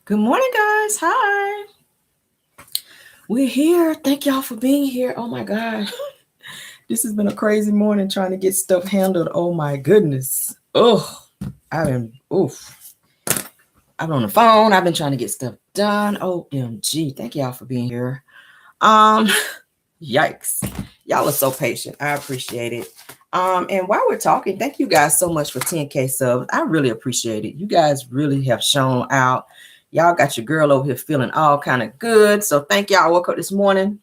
Good morning, guys. Hi. We're here. Thank y'all for being here. Oh my God. This has been a crazy morning trying to get stuff handled. Oh my goodness. Oh, I've been I've been on the phone. I've been trying to get stuff done. OMG. Thank y'all for being here. Um, Yikes. Y'all are so patient. I appreciate it. And while we're talking, thank you guys so much for 10K subs. I really appreciate it. You guys really have shown out. Y'all got your girl over here feeling all kind of good. So thank y'all. I woke up this morning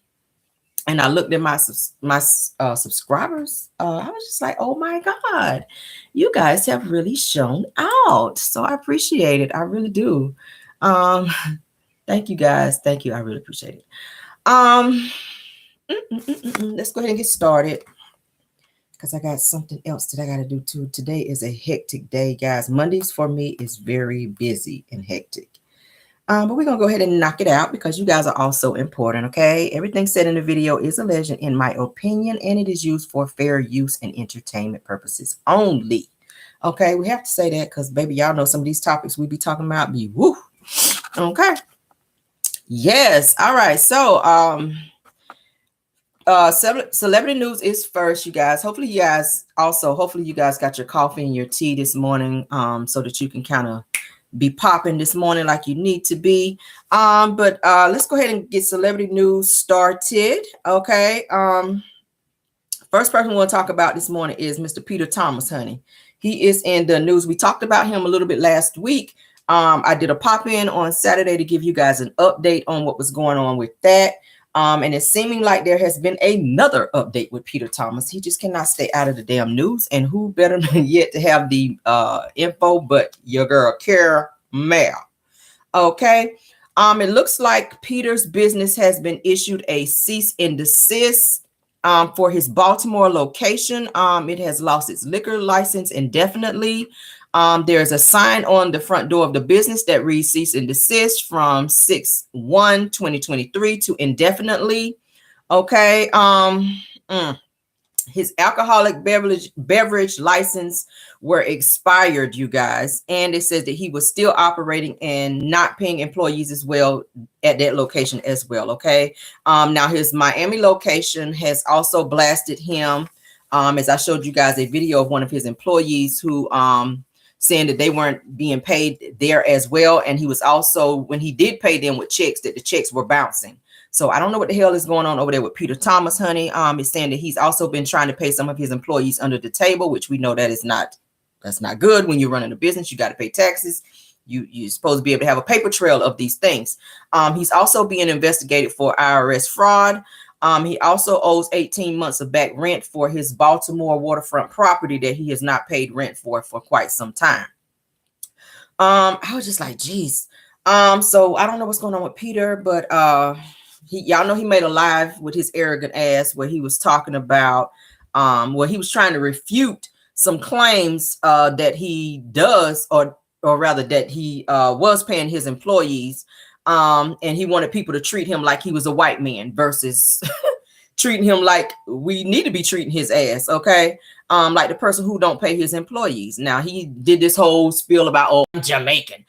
and I looked at my subscribers. I was just like, oh my God, you guys have really shown out. So I appreciate it. I really do. Thank you guys. Thank you. I really appreciate it. Let's go ahead and get started because I got something else that I got to do too. Today is a hectic day, guys. Mondays for me is very busy and hectic. But we're going to go ahead and knock it out because you guys are also important, okay? Everything said in the video is a legend in my opinion, and it is used for fair use and entertainment purposes only. Okay, we have to say that because, baby, y'all know some of these topics we be talking about be woo. Okay. Yes. All right. So, celebrity news is first, you guys. Hopefully you guys got your coffee and your tea this morning, so that you can kind of be popping this morning like you need to be. But let's go ahead and get celebrity news started. Okay. First person we want to talk about this morning is Mr. Peter Thomas, honey. He is in the news. We talked about him a little bit last week. I did a pop in on Saturday to give you guys an update on what was going on with that. And it's seeming like there has been another update with Peter Thomas. He just cannot stay out of the damn news. And who better than yet to have the info but your girl, Caramel. Okay. It looks like Peter's business has been issued a cease and desist for his Baltimore location. It has lost its liquor license indefinitely. There's a sign on the front door of the business that reads cease and desist from 6/1/2023 to indefinitely. Okay. His alcoholic beverage license were expired, you guys. And it says that he was still operating and not paying employees as well at that location as well. Okay. Now his Miami location has also blasted him. As I showed you guys a video of one of his employees who, saying that they weren't being paid there as well. And he was also, when he did pay them with checks, that the checks were bouncing. So I don't know what the hell is going on over there with Peter Thomas, honey. It's saying that he's also been trying to pay some of his employees under the table, which we know that's not good. When you're running a business, you got to pay taxes. You're supposed to be able to have a paper trail of these things. He's also being investigated for IRS fraud. He also owes 18 months of back rent for his Baltimore waterfront property that he has not paid rent for quite some time. I was just like, geez. So I don't know what's going on with Peter, but y'all know he made a live with his arrogant ass where he was talking about where he was trying to refute some claims that he does, or rather that he was paying his employees. And he wanted people to treat him like he was a white man versus treating him like we need to be treating his ass. Okay. Like the person who don't pay his employees. Now he did this whole spiel about, oh, I'm Jamaican.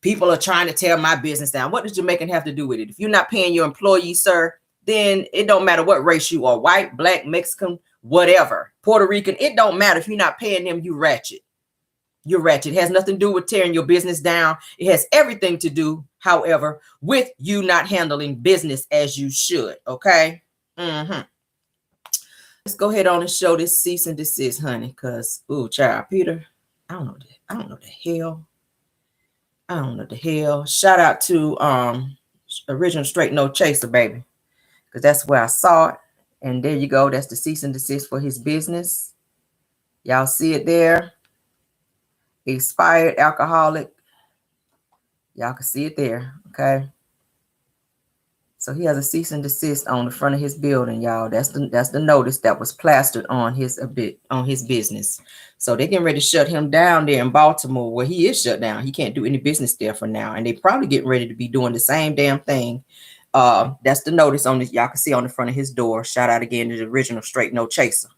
People are trying to tear my business down. What does Jamaican have to do with it? If you're not paying your employees, sir, then it don't matter what race you are, white, black, Mexican, whatever, Puerto Rican. It don't matter. If you're not paying them, you ratchet. You're ratchet. It has nothing to do with tearing your business down. It has everything to do, however, with you not handling business as you should. Okay. Let's go ahead on and show this cease and desist, honey. Cause child, Peter, I don't know the hell. Shout out to Original Straight No Chaser, baby. Cause that's where I saw it. And there you go. That's the cease and desist for his business. Y'all see it there. Expired alcoholic. Y'all can see it there. Okay. So he has a cease and desist on the front of his building, y'all. That's the notice that was plastered on his business. So they're getting ready to shut him down there in Baltimore, where he is shut down. He can't do any business there for now. And they probably getting ready to be doing the same damn thing. That's the notice on this. Y'all can see on the front of his door. Shout out again to the Original Straight No Chaser.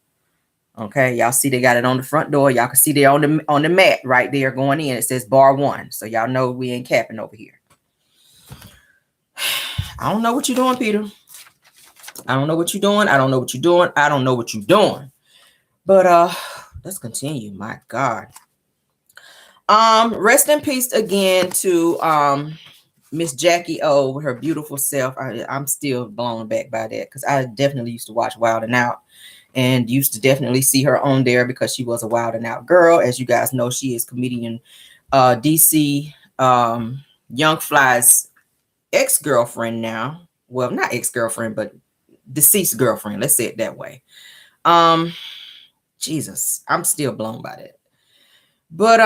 Okay, y'all see they got it on the front door. Y'all can see they on the mat right there going in. It says bar 1. So y'all know we ain't capping over here. I don't know what you're doing, Peter. I don't know what you're doing. I don't know what you're doing. I don't know what you're doing. But let's continue. My God. Rest in peace again to Miss Jackie O with her beautiful self. I'm still blown back by that because I definitely used to watch Wild and Out and used to definitely see her on there because she was a Wild and Out girl. As you guys know, she is comedian DC Young Fly's ex-girlfriend now. Well, not ex-girlfriend, but deceased girlfriend. Let's say it that way. Jesus, I'm still blown by that. But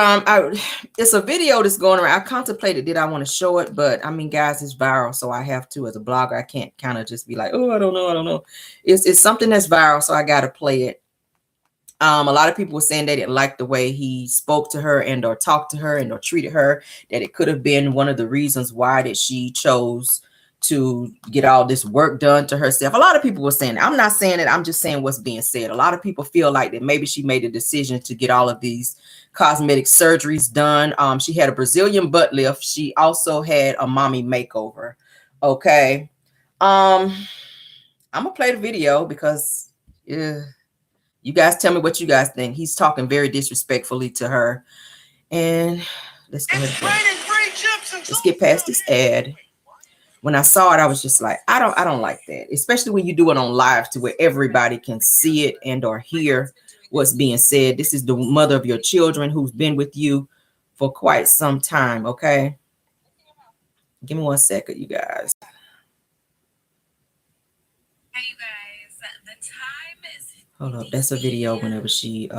it's a video that's going around. I contemplated, did I want to show it? But I mean, guys, it's viral, so I have to. As a blogger, I can't kind of just be like, oh, I don't know. It's something that's viral, so I got to play it. A lot of people were saying they didn't like the way he spoke to her and or talked to her and or treated her, that it could have been one of the reasons why that she chose to get all this work done to herself. A lot of people were saying that. I'm not saying it. I'm just saying what's being said. A lot of people feel like that maybe she made a decision to get all of these cosmetic surgeries done. She had a Brazilian butt lift. She also had a mommy makeover. Okay. I'm gonna play the video because you guys tell me what you guys think. He's talking very disrespectfully to her. And let's go ahead. Let's get past this ad. When I saw it, I was just like, I don't like that, especially when you do it on live to where everybody can see it and or hear what's being said. This is the mother of your children who's been with you for quite some time. Okay. Give me 1 second, you guys. Hey, you guys, the time is. Hold up. That's a video whenever she,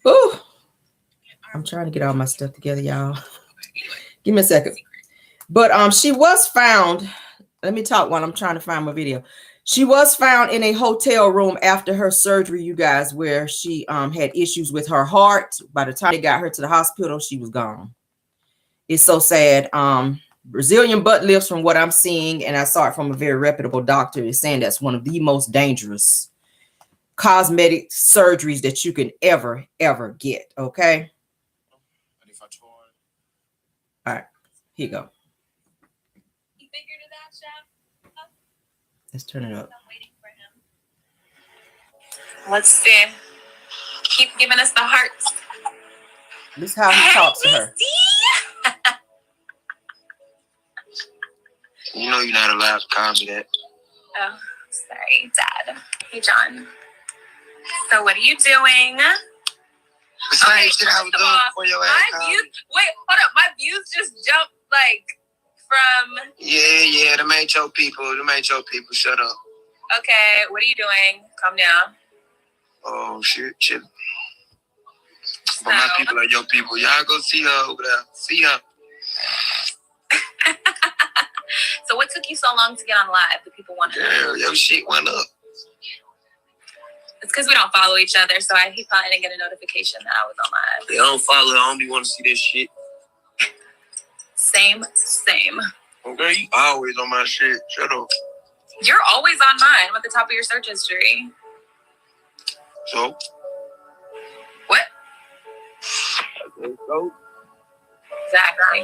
ooh, I'm trying to get all my stuff together, y'all. Give me a second. But she was found. Let me talk while I'm trying to find my video. She was found in a hotel room after her surgery, you guys, where she had issues with her heart. By the time they got her to the hospital, she was gone. It's so sad. Brazilian butt lifts, from what I'm seeing, and I saw it from a very reputable doctor, is saying that's one of the most dangerous cosmetic surgeries that you can ever get. Okay. All right, here you go. Let's turn it up. Let's see. Keep giving us the hearts. This is how he talks to her. You know you're not allowed to call me that. Oh, sorry, Dad. Hey, John. So what are you doing? The same shit I was doing before your ass called me. Wait, hold up. My views just jumped like from. Yeah. Them ain't your people. Shut up. Okay, what are you doing? Calm down. Oh shit, chill. But my people are your people. Y'all go see her over there. See her. So what took you so long to get on live? The people want to know. Girl, your shit went up. It's because we don't follow each other, so he probably didn't get a notification that I was on live. They don't follow her. I don't be want to see this shit. Same. Okay, you always on my shit. Shut up. You're always on mine. I'm at the top of your search history. So? What? So? Exactly.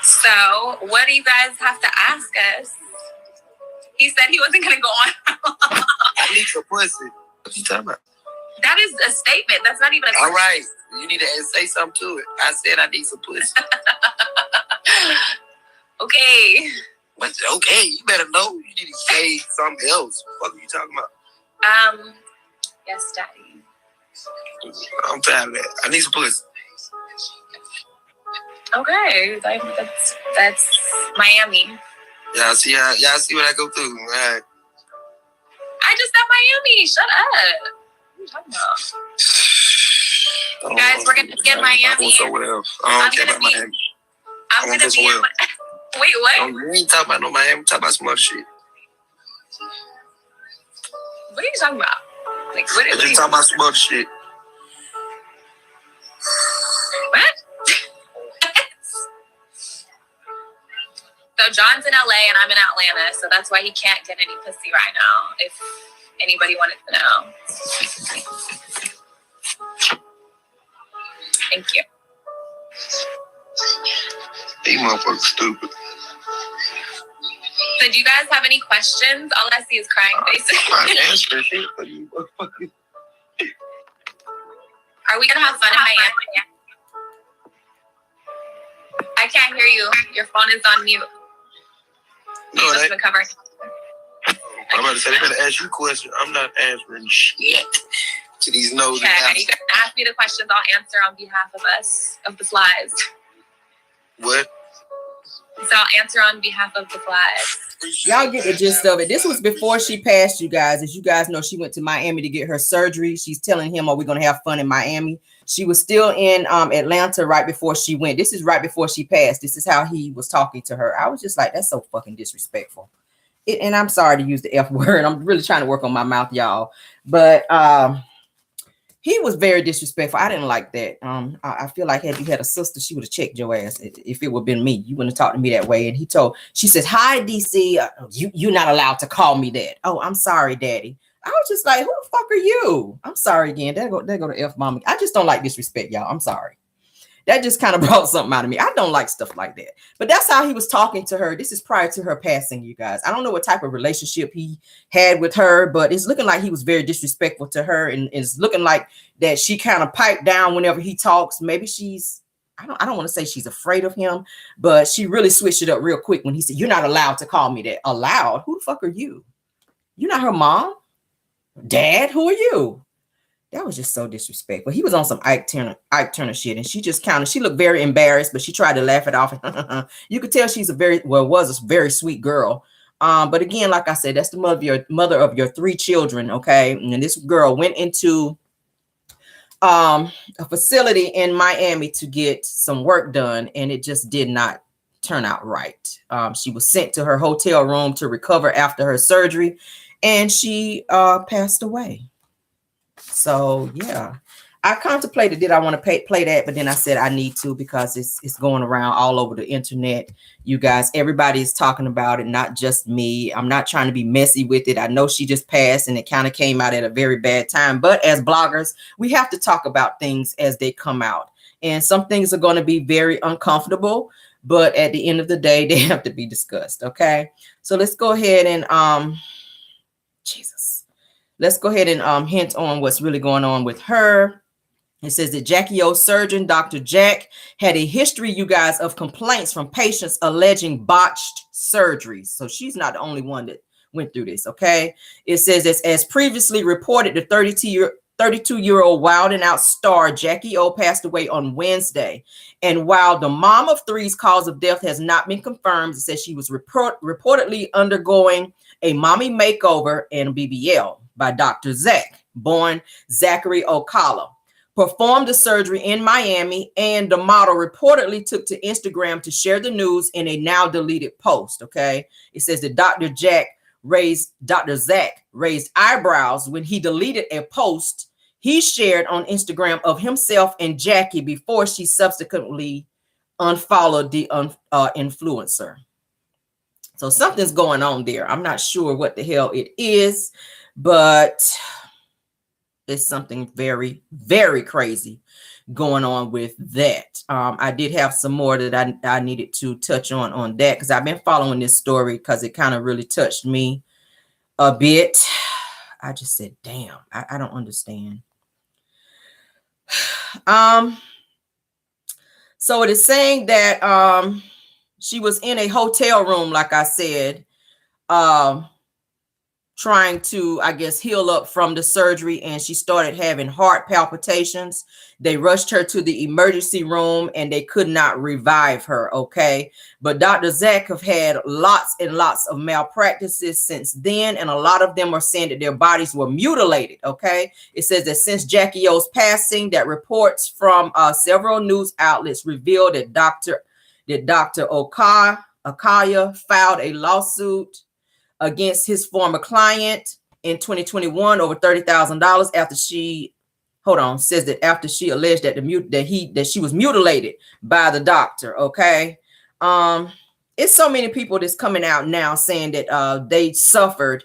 So, what do you guys have to ask us? He said he wasn't going to go on. I need some pussy. What you talking about? That is a statement. That's not even a question. All right. You need to say something to it. I said I need some pussy. Okay. But okay, you better know. You need to say something else. What are you talking about? Yes, Daddy. I'm tired of that. I need some pussy. Okay, that's Miami. Y'all see what I go through. All right. I just said Miami. Shut up. What are you talking about? Guys, we're gonna get Miami. I want somewhere else. I don't care about Miami. I'm gonna be in. Wait, what? You ain't talking about no Miami. Talk about some other shit. What are you talking about? Like, what are you talking about? Some other shit. What? So John's in LA and I'm in Atlanta, so that's why he can't get any pussy right now. If anybody wanted to know. Thank you. These motherfuckers stupid. So do you guys have any questions? All I see is crying faces. I'm answering shit for you motherfuckers. Are we gonna have fun in Miami? I can't hear you. Your phone is on mute. No, You must have covered. I'm about to say, they're going to ask you questions. I'm not answering shit to these nosy Okay, assholes. you can ask me the questions. I'll answer on behalf of us, of the flies. What? So I'll answer on behalf of the flies. Y'all get the gist of it. This was before she passed, you guys. As you guys know, she went to Miami to get her surgery. She's telling him, are we going to have fun in Miami? She was still in Atlanta right before she went. This is right before she passed. This is how he was talking to her. I was just like, that's so fucking disrespectful. And I'm sorry to use the F word. I'm really trying to work on my mouth, y'all. But he was very disrespectful. I didn't like that. I feel like had you had a sister, she would have checked your ass. If it would have been me, you wouldn't have talked to me that way. And she says, hi, DC. You're not allowed to call me that. Oh, I'm sorry, Daddy. I was just like, who the fuck are you? I'm sorry again. There go to F mama. I just don't like disrespect, y'all. I'm sorry. That just kind of brought something out of me. I don't like stuff like that. But that's how he was talking to her. This is prior to her passing, you guys. I don't know what type of relationship he had with her, but it's looking like he was very disrespectful to her. And it's looking like that she kind of piped down whenever he talks. Maybe she's, I don't want to say she's afraid of him, but she really switched it up real quick when he said, you're not allowed to call me that. Allowed? Who the fuck are you? You're not her mom? Dad? Who are you? That was just so disrespectful. He was on some Ike Turner shit, and she just she looked very embarrassed, but she tried to laugh it off. You could tell she's was a very sweet girl. But again, like I said, that's the mother of your 3 children, okay? And this girl went into a facility in Miami to get some work done, and it just did not turn out right. She was sent to her hotel room to recover after her surgery, and she passed away. So yeah, I contemplated, did I want to play that? But then I said I need to, because it's going around all over the internet. You guys, everybody's talking about it, not just me. I'm not trying to be messy with it. I know she just passed and it kind of came out at a very bad time. But as bloggers, we have to talk about things as they come out. And some things are going to be very uncomfortable, but at the end of the day, they have to be discussed. Okay, so let's go ahead and Jesus. Let's go ahead and hint on what's really going on with her. It says that Jackie O's surgeon, Dr. Jack, had a history, you guys, of complaints from patients alleging botched surgeries. So she's not the only one that went through this, okay? It says that as previously reported, the 32-year-old Wild 'N Out star Jackie O passed away on Wednesday. And while the mom of 3's cause of death has not been confirmed, it says she was reportedly undergoing a mommy makeover and BBL by Dr. Zach, born Zachary Ocala, performed the surgery in Miami, and the model reportedly took to Instagram to share the news in a now deleted post. Okay, it says that Dr. Zach raised eyebrows when he deleted a post he shared on Instagram of himself and Jackie before she subsequently unfollowed the influencer. So something's going on there. I'm not sure what the hell it is, but it's something very, very crazy going on with that. I did have some more that I needed to touch on that, because I've been following this story because it kind of really touched me a bit. I just said, damn, I don't understand. So it is saying that she was in a hotel room, like I said, trying to, I guess, heal up from the surgery, and she started having heart palpitations. They rushed her to the emergency room and they could not revive her, okay? But Dr. Zach have had lots and lots of malpractices since then, and a lot of them are saying that their bodies were mutilated, okay? It says that since Jackie O's passing, that reports from several news outlets revealed that Dr. Okaya filed a lawsuit against his former client in 2021 over $30,000 after she says that after she alleged that she was mutilated by the doctor. Okay, it's so many people that's coming out now saying that they suffered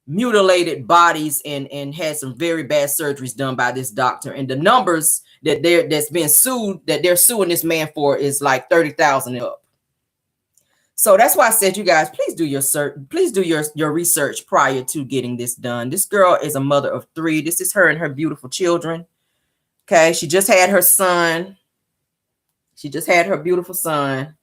mutilated bodies and had some very bad surgeries done by this doctor. And the numbers that that's been sued, that they're suing this man for, is like 30,000 up. So that's why I said, you guys, please do your search, please do your research prior to getting this done. This girl is a mother of 3. This is her and her beautiful children. Okay, she just had her son. She just had her beautiful son.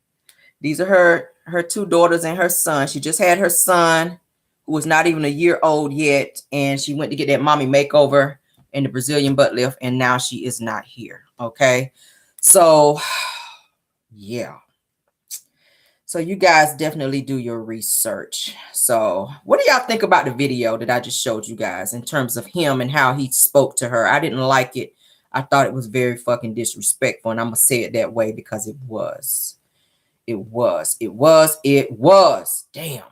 These are her 2 daughters and her son. She just had her son, who was not even a year old yet, and she went to get that mommy makeover and the Brazilian butt lift, and now she is not here. Okay, so yeah. So you guys definitely do your research. So what do y'all think about the video that I just showed you guys in terms of him and how he spoke to her? I didn't like it. I thought it was very fucking disrespectful, and I'm gonna say it that way because it was. It was. Damn.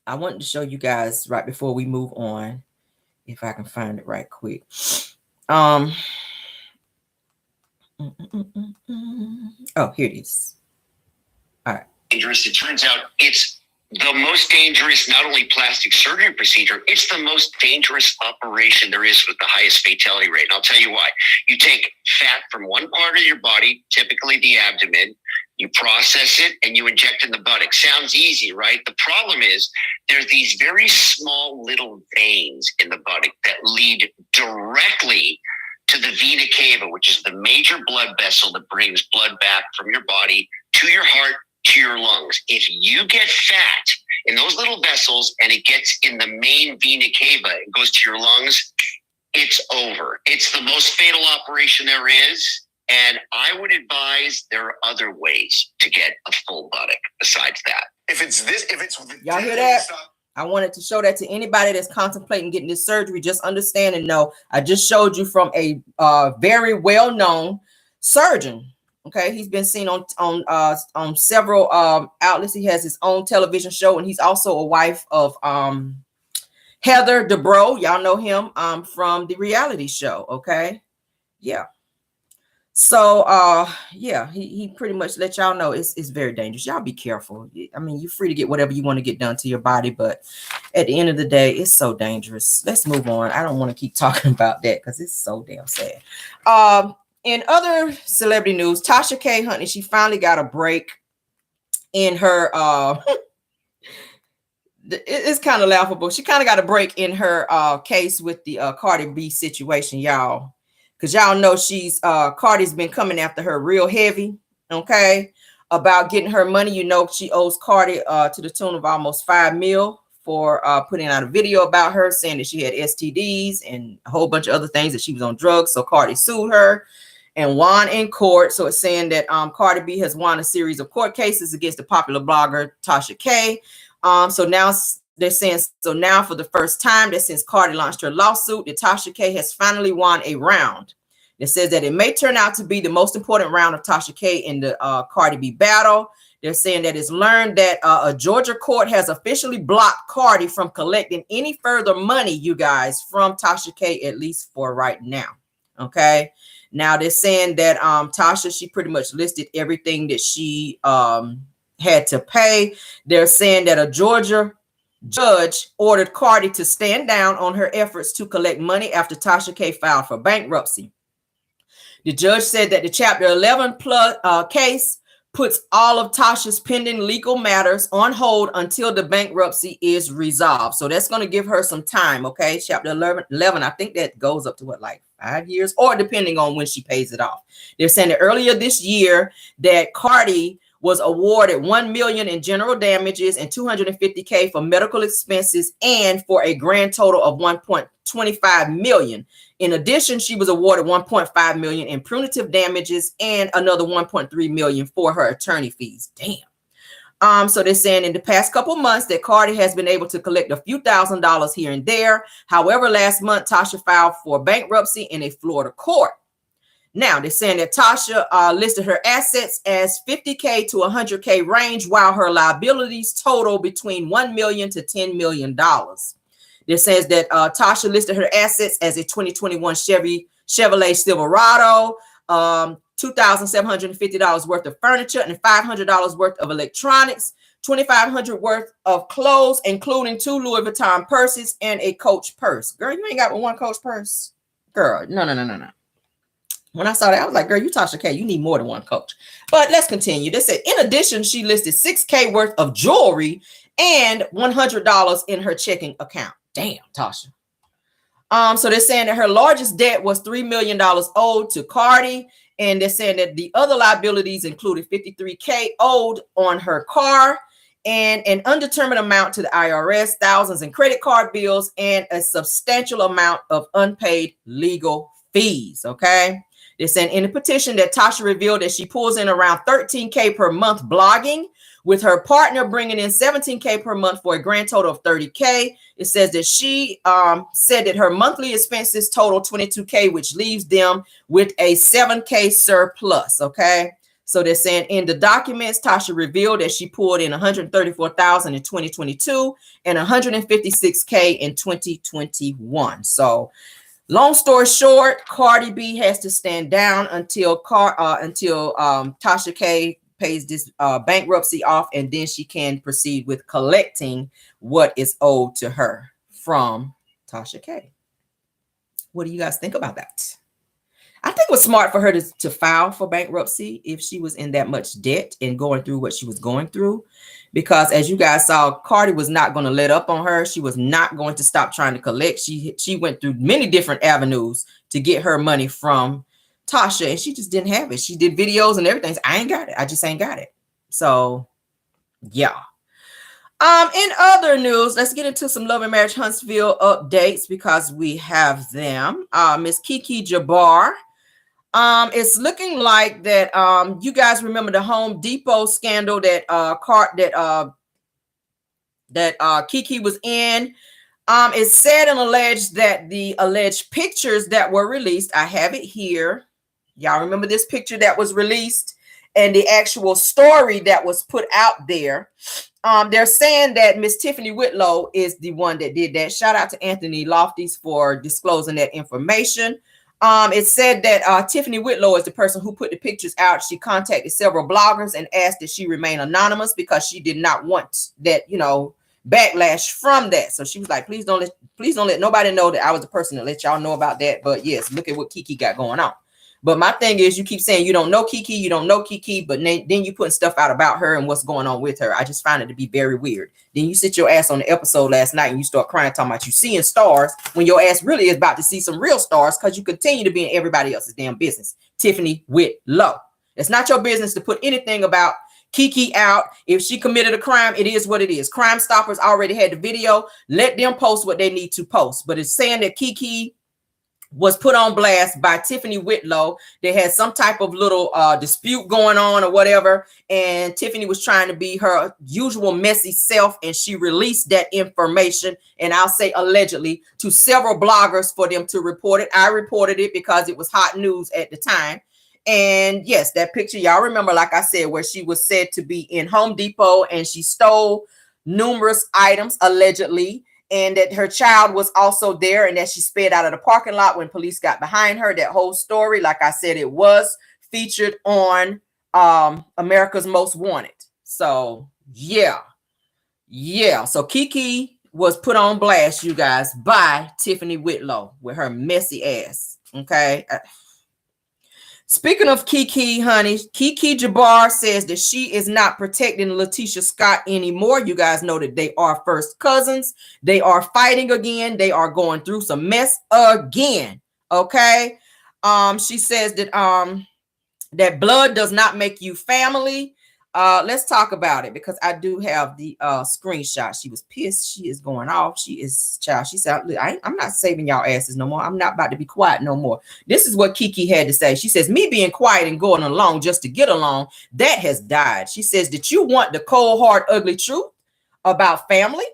I wanted to show you guys right before we move on, if I can find it right quick. Oh, here it is. All right. Dangerous. It turns out it's the most dangerous, not only plastic surgery procedure, it's the most dangerous operation there is with the highest fatality rate. And I'll tell you why. You take fat from one part of your body, typically the abdomen, you process it, and you inject in the buttock. Sounds easy, right? The problem is there's these very small little veins in the buttock that lead directly to the vena cava, which is the major blood vessel that brings blood back from your body to your heart, to your lungs. If you get fat in those little vessels and it gets in the main vena cava and goes to your lungs, it's over. It's the most fatal operation there is. And I would advise there are other ways to get a full buttock besides that. Y'all hear that? I wanted to show that to anybody that's contemplating getting this surgery. Just understand and know, I just showed you from a very well-known surgeon. Okay, he's been seen on several outlets. He has his own television show, and he's also a wife of Heather Dubrow. Y'all know him from the reality show. Okay, yeah. So yeah, he pretty much let y'all know it's very dangerous. Y'all be careful. I mean, you're free to get whatever you want to get done to your body, but at the end of the day, it's so dangerous. Let's move on. I don't want to keep talking about that because it's so damn sad. In other celebrity news, Tasha K, honey, she finally got a break in her it's kind of laughable. She kind of got a break in her case with the Cardi B situation, y'all. Because y'all know she's Cardi's been coming after her real heavy, okay, about getting her money. You know, she owes Cardi to the tune of almost $5 million for putting out a video about her saying that she had STDs and a whole bunch of other things, that she was on drugs. So Cardi sued her and won in court. So it's saying that Cardi B has won a series of court cases against the popular blogger Tasha K. So now they're saying, so now for the first time, that since Cardi launched her lawsuit, that Tasha K has finally won a round. It says that it may turn out to be the most important round of Tasha K in the Cardi B battle. They're saying that it's learned that a Georgia court has officially blocked Cardi from collecting any further money, you guys, from Tasha K, at least for right now. Okay. Now they're saying that Tasha, she pretty much listed everything that she had to pay. They're saying that a Georgia judge ordered Cardi to stand down on her efforts to collect money after Tasha K filed for bankruptcy. The judge said that the Chapter 11 case puts all of Tasha's pending legal matters on hold until the bankruptcy is resolved. So that's going to give her some time, okay? Chapter 11, I think that goes up to what, like 5 years, or depending on when she pays it off. They're saying that earlier this year that Cardi was awarded $1 million in general damages and $250K for medical expenses, and for a grand total of $1.25 million. In addition, she was awarded $1.5 million in punitive damages and another $1.3 million for her attorney fees. Damn. So they're saying in the past couple months that Cardi has been able to collect a few $1,000s here and there. However, last month, Tasha filed for bankruptcy in a Florida court. Now, they're saying that Tasha listed her assets as $50K to $100K range, while her liabilities total between $1 million to $10 million. It says that Tasha listed her assets as a 2021 Chevrolet Silverado, $2,750 worth of furniture, and $500 worth of electronics. $2,500 worth of clothes, including 2 Louis Vuitton purses and a Coach purse. Girl, you ain't got but one Coach purse. Girl, no. When I saw that, I was like, girl, you Tasha K, you need more than one Coach. But let's continue. They said, in addition, she listed $6K worth of jewelry and $100 in her checking account. Damn, Tasha. So they're saying that her largest debt was $3 million owed to Cardi. And they're saying that the other liabilities included $53K owed on her car and an undetermined amount to the IRS, thousands in credit card bills, and a substantial amount of unpaid legal fees. Okay. They're saying in the petition that Tasha revealed that she pulls in around $13K per month blogging, with her partner bringing in $17K per month for a grand total of $30K. It says that she said that her monthly expenses total $22K, which leaves them with a $7K surplus. Okay. So they're saying in the documents, Tasha revealed that she pulled in $134,000 in 2022 and $156K in 2021. So long story short, Cardi B has to stand down until Tasha K pays this bankruptcy off, and then she can proceed with collecting what is owed to her from Tasha K. What do you guys think about that? I think it was smart for her to file for bankruptcy if she was in that much debt and going through what she was going through, because as you guys saw, Cardi was not going to let up on her. She was not going to stop trying to collect. She went through many different avenues to get her money from Tasha, and she just didn't have it. She did videos and everything. I ain't got it. I just ain't got it. So yeah. In other news, let's get into some Love and Marriage Huntsville updates because we have them. Miss KeKe Jabbar. It's looking like that you guys remember the Home Depot scandal that KeKe was in. It's said and alleged that the alleged pictures that were released, I have it here. Y'all remember this picture that was released and the actual story that was put out there. They're saying that Miss Tiffany Whitlow is the one that did that. Shout out to Anthony Lofties for disclosing that information. It said that Tiffany Whitlow is the person who put the pictures out. She contacted several bloggers and asked that she remain anonymous because she did not want that, backlash from that. So she was like, please don't let nobody know that I was the person to let y'all know about that. But yes, look at what KeKe got going on. But my thing is, you keep saying you don't know KeKe, but then you putting stuff out about her and what's going on with her. I just find it to be very weird. Then you sit your ass on the episode last night and you start crying, talking about you seeing stars when your ass really is about to see some real stars because you continue to be in everybody else's damn business. Tiffany Whitlow. It's not your business to put anything about KeKe out. If she committed a crime, it is what it is. Crime Stoppers already had the video. Let them post what they need to post. But it's saying that KeKe was put on blast by Tiffany Whitlow. They had some type of little dispute going on or whatever, and Tiffany was trying to be her usual messy self, and she released that information, and I'll say allegedly, to several bloggers for them to report it. I reported it because it was hot news at the time. And yes, that picture, y'all remember, like I said, where she was said to be in Home Depot and she stole numerous items allegedly, and that her child was also there, and that she sped out of the parking lot when police got behind her. That whole story, like I said, it was featured on America's Most Wanted. So yeah. So KeKe was put on blast, you guys, by Tiffany Whitlow with her messy ass. Okay. Speaking of KeKe, honey, KeKe Jabbar says that she is not protecting Letitia Scott anymore. You guys know that they are first cousins. They are fighting again. They are going through some mess again. Okay. She says that that blood does not make you family. Let's talk about it because I do have the screenshot. She was pissed. She is going off. She is child. She said, I'm not saving y'all asses no more. I'm not about to be quiet no more. This is what KeKe had to say. She says, me being quiet and going along just to get along, that has died. She says that you want the cold, hard, ugly truth about family.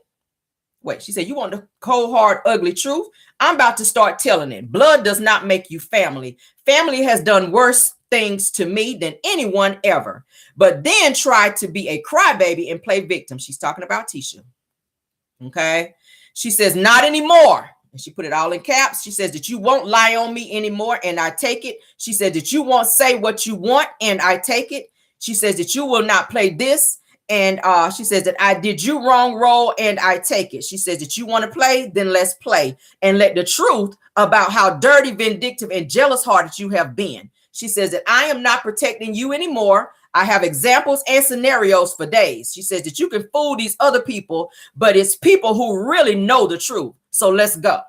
Wait, she said, you want the cold, hard, ugly truth? I'm about to start telling it. Blood does not make you family. Family has done worse things to me than anyone ever, but then tried to be a crybaby and play victim. She's talking about Tisha. Okay. She says, not anymore. And she put it all in caps. She says that you won't lie on me anymore, and I take it. She said that you won't say what you want, and I take it. She says that you will not play this And she says that I did you wrong, Roll, and I take it. She says that you want to play, then let's play and let the truth about how dirty, vindictive, and jealous-hearted you have been. She says that I am not protecting you anymore. I have examples and scenarios for days. She says that you can fool these other people, but it's people who really know the truth. So let's go.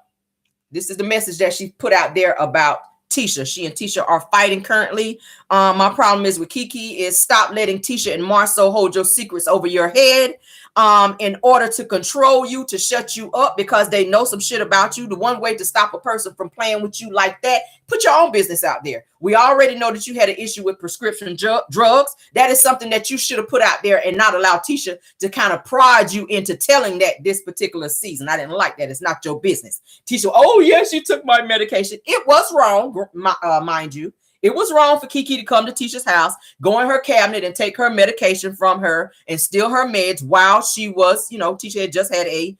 This is the message that she put out there about Tisha. She and Tisha are fighting currently. My problem is with KeKe is stop letting Tisha and Marcel hold your secrets over your head in order to control you, to shut you up because they know some shit about you. The one way to stop a person from playing with you like that, put your own business out there. We already know that you had an issue with prescription drugs. That is something that you should have put out there and not allow Tisha to kind of prod you into telling that this particular season. I didn't like that. It's not your business. Tisha, oh yes, you took my medication. It was wrong, mind you. It was wrong for KeKe to come to Tisha's house, go in her cabinet and take her medication from her and steal her meds while she was, you know, Tisha had just had a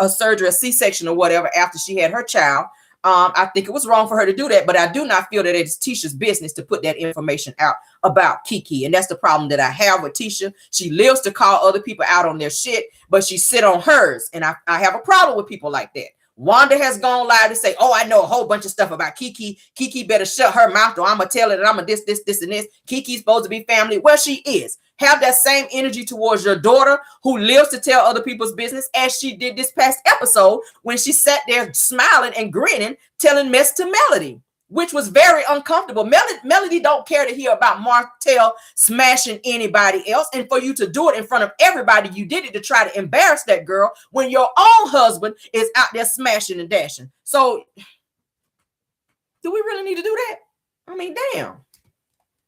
surgery, a C-section or whatever after she had her child. I think it was wrong for her to do that, but I do not feel that it's Tisha's business to put that information out about KeKe. And that's the problem that I have with Tisha. She lives to call other people out on their shit, but she sit on hers. And I have a problem with people like that. Wanda has gone live to say, oh, I know a whole bunch of stuff about KeKe. KeKe better shut her mouth or I'm going to tell it and I'm going to this, and this. KeKe's supposed to be family. Well, she is. Have that same energy towards your daughter who lives to tell other people's business as she did this past episode when she sat there smiling and grinning, telling mess to Melody, which was very uncomfortable. Melody don't care to hear about Marcel smashing anybody else. And for you to do it in front of everybody, you did it to try to embarrass that girl when your own husband is out there smashing and dashing. So do we really need to do that? I mean, damn,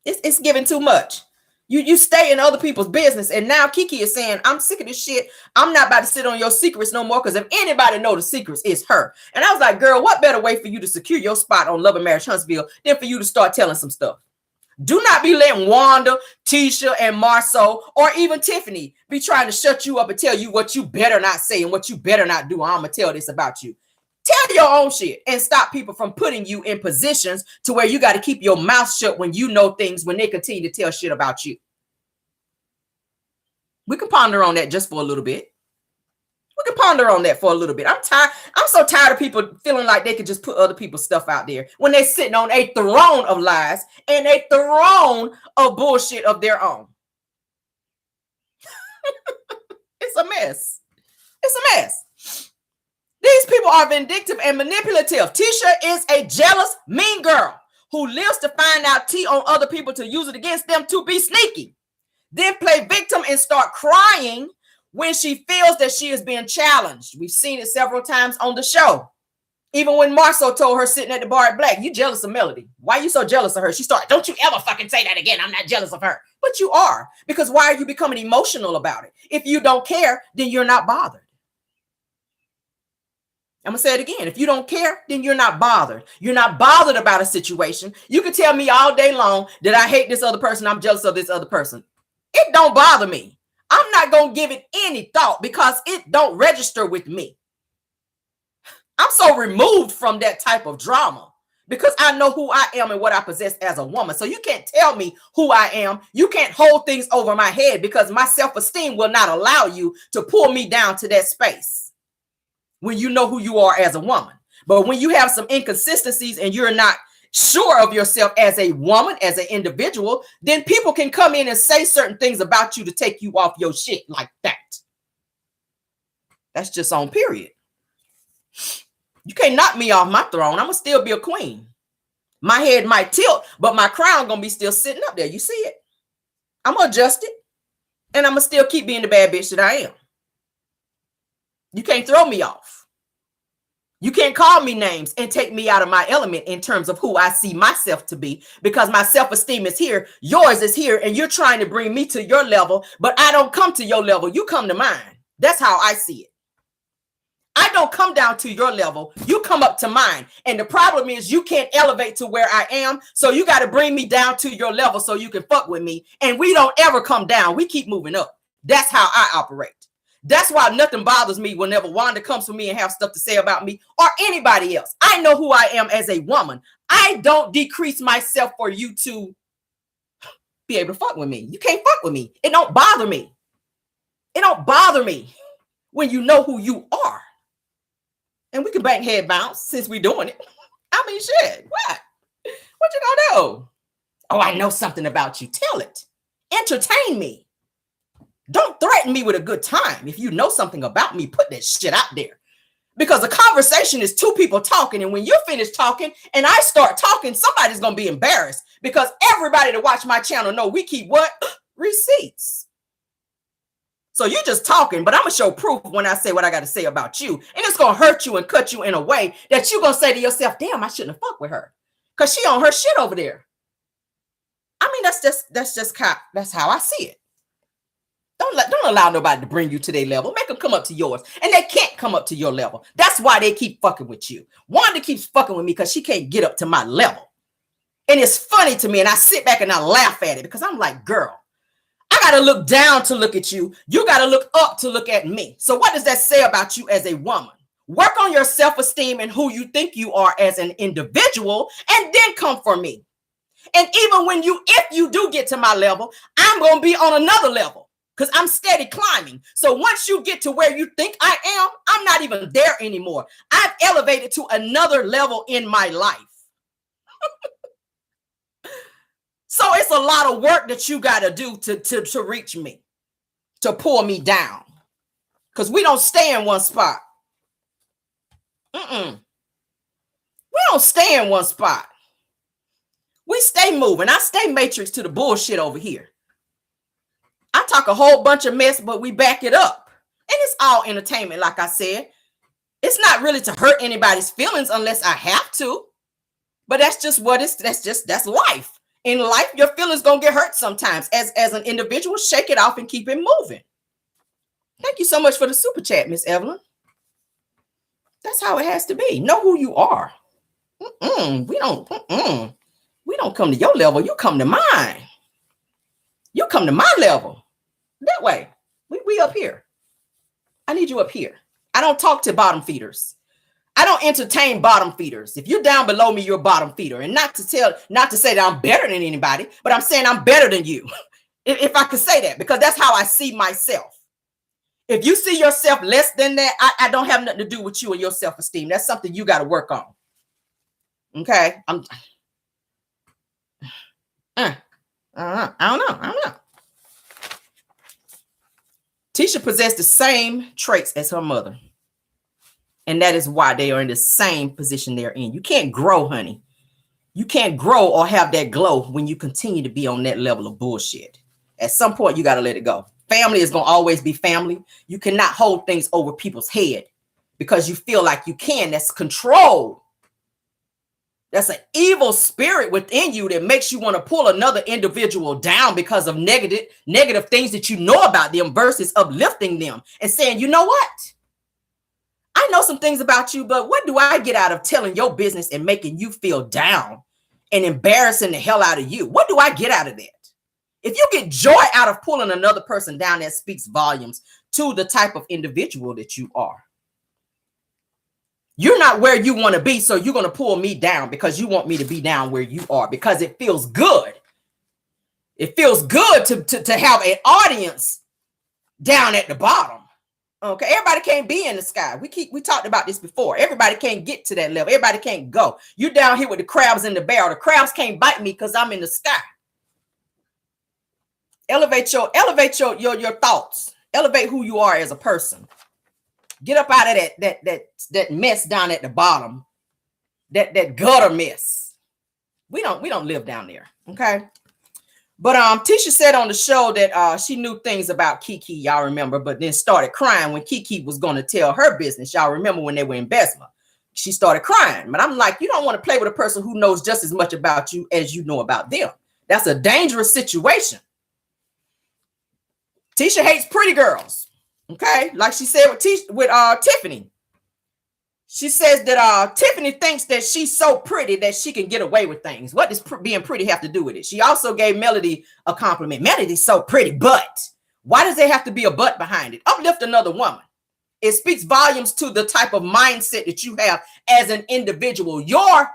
it's giving too much. You stay in other people's business. And now KeKe is saying, I'm sick of this shit. I'm not about to sit on your secrets no more. Because if anybody know the secrets, it's her. And I was like, girl, what better way for you to secure your spot on Love and Marriage Huntsville than for you to start telling some stuff? Do not be letting Wanda, Tisha, and Marcel, or even Tiffany be trying to shut you up and tell you what you better not say and what you better not do. I'm going to tell this about you. Tell your own shit and stop people from putting you in positions to where you got to keep your mouth shut when you know things, when they continue to tell shit about you. We can ponder on that just for a little bit. We can ponder on that for a little bit. I'm tired. I'm so tired of people feeling like they could just put other people's stuff out there when they're sitting on a throne of lies and a throne of bullshit of their own. It's a mess. It's a mess. These people are vindictive and manipulative. Tisha is a jealous, mean girl who lives to find out tea on other people to use it against them to be sneaky. Then play victim and start crying when she feels that she is being challenged. We've seen it several times on the show. Even when Marcel told her sitting at the bar at Black, you jealous of Melody. Why are you so jealous of her? She started, don't you ever fucking say that again. I'm not jealous of her. But you are. Because why are you becoming emotional about it? If you don't care, then you're not bothered. I'm going to say it again. If you don't care, then you're not bothered. You're not bothered about a situation. You can tell me all day long that I hate this other person. I'm jealous of this other person. It don't bother me. I'm not going to give it any thought because it don't register with me. I'm so removed from that type of drama because I know who I am and what I possess as a woman. So you can't tell me who I am. You can't hold things over my head because my self-esteem will not allow you to pull me down to that space when you know who you are as a woman. But when you have some inconsistencies and you're not sure of yourself as a woman, as an individual, then people can come in and say certain things about you to take you off your shit like that. That's just on period. You can't knock me off my throne. I'm gonna still be a queen. My head might tilt, but my crown gonna be still sitting up there. You see it? I'm gonna adjust it, and I'm gonna still keep being the bad bitch that I am. You can't throw me off. You can't call me names and take me out of my element in terms of who I see myself to be, because my self-esteem is here, yours is here, and you're trying to bring me to your level, but I don't come to your level. You come to mine. That's how I see it. I don't come down to your level. You come up to mine. And the problem is you can't elevate to where I am. So you got to bring me down to your level so you can fuck with me. And we don't ever come down. We keep moving up. That's how I operate. That's why nothing bothers me whenever Wanda comes for me and have stuff to say about me or anybody else. I know who I am as a woman. I don't decrease myself for you to be able to fuck with me. You can't fuck with me. It don't bother me. It don't bother me when you know who you are. And we can bank head bounce since we're doing it. I mean, shit, what? What you gonna do? Oh, I know something about you. Tell it. Entertain me. Don't threaten me with a good time. If you know something about me, put that shit out there. Because a conversation is two people talking. And when you're finished talking and I start talking, somebody's going to be embarrassed. Because everybody that watch my channel know we keep what? Receipts. So you're just talking, but I'm going to show proof when I say what I got to say about you. And it's going to hurt you and cut you in a way that you're going to say to yourself, damn, I shouldn't have fucked with her. Because she on her shit over there. I mean, that's how I see it. Don't allow nobody to bring you to their level. Make them come up to yours. And they can't come up to your level. That's why they keep fucking with you. Wanda keeps fucking with me because she can't get up to my level. And it's funny to me. And I sit back and I laugh at it because I'm like, girl, I got to look down to look at you. You got to look up to look at me. So what does that say about you as a woman? Work on your self-esteem and who you think you are as an individual and then come for me. And even if you do get to my level, I'm going to be on another level. Because I'm steady climbing. So once you get to where you think I am, I'm not even there anymore. I've elevated to another level in my life. So it's a lot of work that you got to do to reach me, to pull me down. Because we don't stay in one spot. We don't stay in one spot. We stay moving. I stay matrix to the bullshit over here. I talk a whole bunch of mess, but we back it up. And it's all entertainment, like I said. It's not really to hurt anybody's feelings unless I have to. But that's just what that's life. In life, your feelings gonna get hurt sometimes. As an individual, shake it off and keep it moving. Thank you so much for the super chat, Miss Evelyn. That's how it has to be. Know who you are. We don't come to your level. You come to mine. You come to my level. That way. We up here. I need you up here. I don't talk to bottom feeders. I don't entertain bottom feeders. If you're down below me, you're a bottom feeder. And not to say that I'm better than anybody, but I'm saying I'm better than you. If I could say that, because that's how I see myself. If you see yourself less than that, I don't have nothing to do with you and your self-esteem. That's something you got to work on. Okay. I don't know. Tisha possessed the same traits as her mother. And that is why they are in the same position they're in. You can't grow, honey. You can't grow or have that glow when you continue to be on that level of bullshit. At some point, you got to let it go. Family is going to always be family. You cannot hold things over people's head because you feel like you can. That's control. That's an evil spirit within you that makes you want to pull another individual down because of negative things that you know about them versus uplifting them and saying, you know what? I know some things about you, but what do I get out of telling your business and making you feel down and embarrassing the hell out of you? What do I get out of that? If you get joy out of pulling another person down, that speaks volumes to the type of individual that you are. You're not where you want to be, so you're going to pull me down because you want me to be down where you are because it feels good. It feels good to have an audience down at the bottom. Okay, everybody can't be in the sky. We talked about this before. Everybody can't get to that level. Everybody can't go. You down here with the crabs in the barrel. The crabs can't bite me because I'm in the sky. Elevate your thoughts. Elevate who you are as a person. Get up out of that mess down at the bottom. That gutter mess. We don't live down there. Okay. But Tisha said on the show that she knew things about KEKE, y'all remember, but then started crying when KEKE was going to tell her business. Y'all remember when they were in Besma. She started crying. But I'm like, you don't want to play with a person who knows just as much about you as you know about them. That's a dangerous situation. Tisha hates pretty girls. Okay, like she said with Tiffany. She says that Tiffany thinks that she's so pretty that she can get away with things. What does being pretty have to do with it? She also gave Melody a compliment. Melody's so pretty, but why does there have to be a but behind it? Uplift another woman. It speaks volumes to the type of mindset that you have as an individual. You're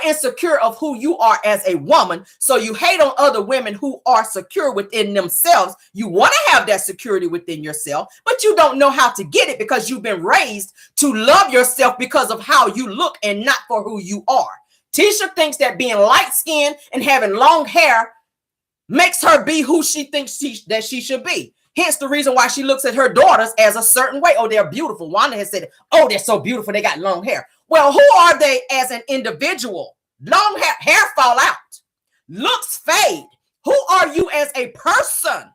insecure of who you are as a woman, so you hate on other women who are secure within themselves. You want to have that security within yourself, but you don't know how to get it because you've been raised to love yourself because of how you look and not for who you are. Tisha thinks that being light-skinned and having long hair makes her be who she thinks that she should be. Hence the reason why she looks at her daughters as a certain way. Oh, they're beautiful. Wanda has said, oh, they're so beautiful. They got long hair. Well, who are they as an individual? Long hair fall out. Looks fade. Who are you as a person?